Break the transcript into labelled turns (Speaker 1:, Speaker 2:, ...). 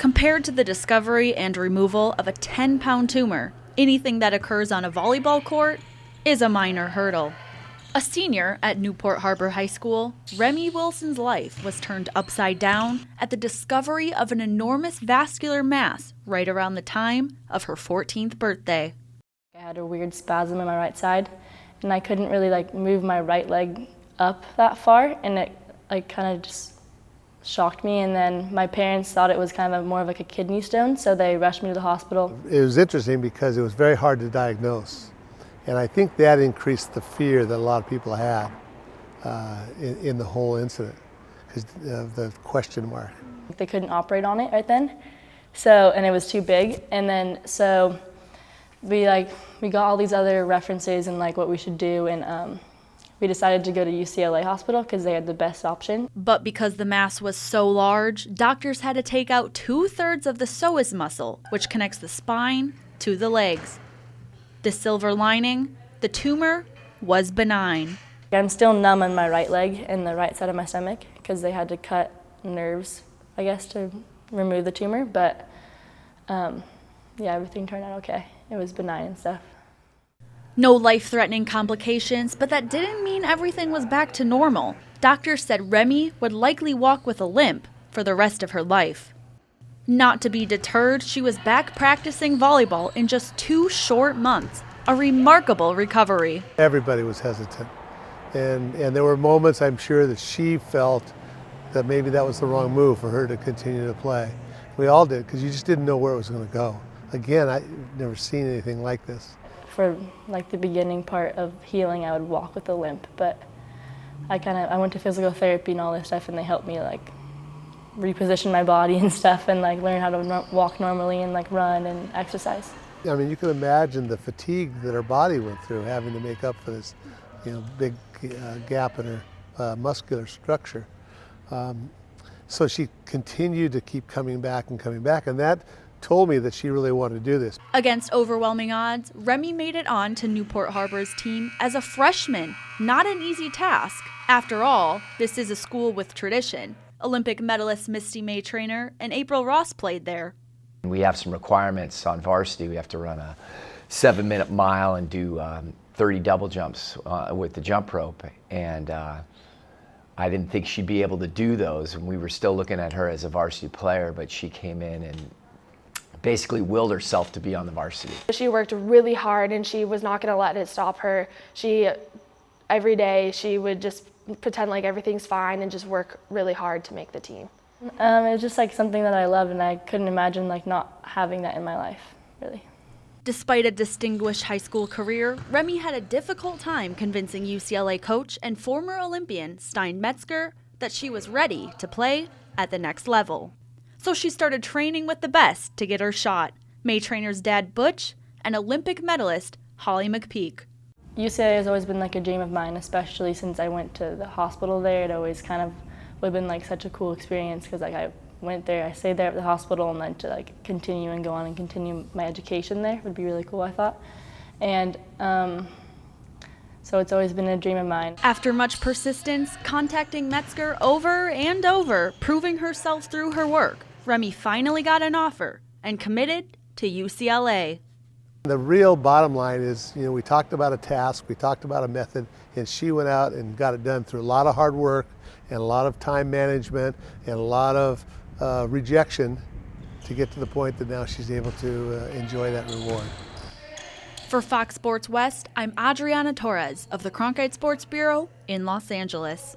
Speaker 1: Compared to the discovery and removal of a 10-pound tumor, anything that occurs on a volleyball court is a minor hurdle. A senior at Newport Harbor High School, Remy Wilson's life was turned upside down at the discovery of an enormous vascular mass right around the time of her 14th birthday.
Speaker 2: I had a weird spasm in my right side, and I couldn't really move my right leg up that far, and it kind of just shocked me. And then my parents thought it was kind of more of like a kidney stone, so they rushed me to the hospital.
Speaker 3: It was interesting because it was very hard to diagnose, and I think that increased the fear that a lot of people had in the whole incident because of the question mark.
Speaker 2: They couldn't operate on it right then, and it was too big. And then so we got all these other references and what we should do, and we decided to go to UCLA hospital because they had the best option.
Speaker 1: But because the mass was so large, doctors had to take out 2/3 of the psoas muscle, which connects the spine to the legs. The silver lining, the tumor was benign.
Speaker 2: I'm still numb on my right leg and the right side of my stomach because they had to cut nerves, I guess, to remove the tumor. But yeah, everything turned out okay. It was benign and stuff.
Speaker 1: No life-threatening complications, but that didn't mean everything was back to normal. Doctors said Remy would likely walk with a limp for the rest of her life. Not to be deterred, she was back practicing volleyball in just 2 short months, a remarkable recovery.
Speaker 3: Everybody was hesitant, and there were moments I'm sure that she felt that maybe that was the wrong move for her to continue to play. We all did, because you just didn't know where it was going to go. Again, I've never seen anything like this.
Speaker 2: For the beginning part of healing, I would walk with a limp, but I went to physical therapy and all this stuff, and they helped me reposition my body and stuff, and learn how to walk normally and run and exercise.
Speaker 3: I mean, you can imagine the fatigue that her body went through having to make up for this, big gap in her muscular structure. So she continued to keep coming back, and that told me that she really wanted to do this.
Speaker 1: Against overwhelming odds, Remy made it on to Newport Harbor's team as a freshman. Not an easy task. After all, this is a school with tradition. Olympic medalist Misty May trainer and April Ross played there.
Speaker 4: We have some requirements on Varsity. We have to run a 7-minute mile and do 30 double jumps with the jump rope. And I didn't think she'd be able to do those. And we were still looking at her as a varsity player, but she came in and basically willed herself to be on the varsity.
Speaker 5: She worked really hard, and she was not going to let it stop her. Every day she would just pretend like everything's fine and just work really hard to make the team.
Speaker 2: It was just something that I loved, and I couldn't imagine not having that in my life, really.
Speaker 1: Despite a distinguished high school career, Remy had a difficult time convincing UCLA coach and former Olympian Stein Metzger that she was ready to play at the next level. So she started training with the best to get her shot. May trainer's dad, Butch, and Olympic medalist Holly McPeak.
Speaker 2: UCLA has always been a dream of mine, especially since I went to the hospital there. It always kind of would have been such a cool experience because I went there, I stayed there at the hospital, and then to continue and go on and continue my education there would be really cool, I thought. And so it's always been a dream of mine.
Speaker 1: After much persistence, contacting Metzger over and over, proving herself through her work, Remy finally got an offer and committed to UCLA.
Speaker 3: The real bottom line is, we talked about a task, we talked about a method, and she went out and got it done through a lot of hard work and a lot of time management and a lot of rejection to get to the point that now she's able to enjoy that reward.
Speaker 1: For Fox Sports West, I'm Adriana Torres of the Cronkite Sports Bureau in Los Angeles.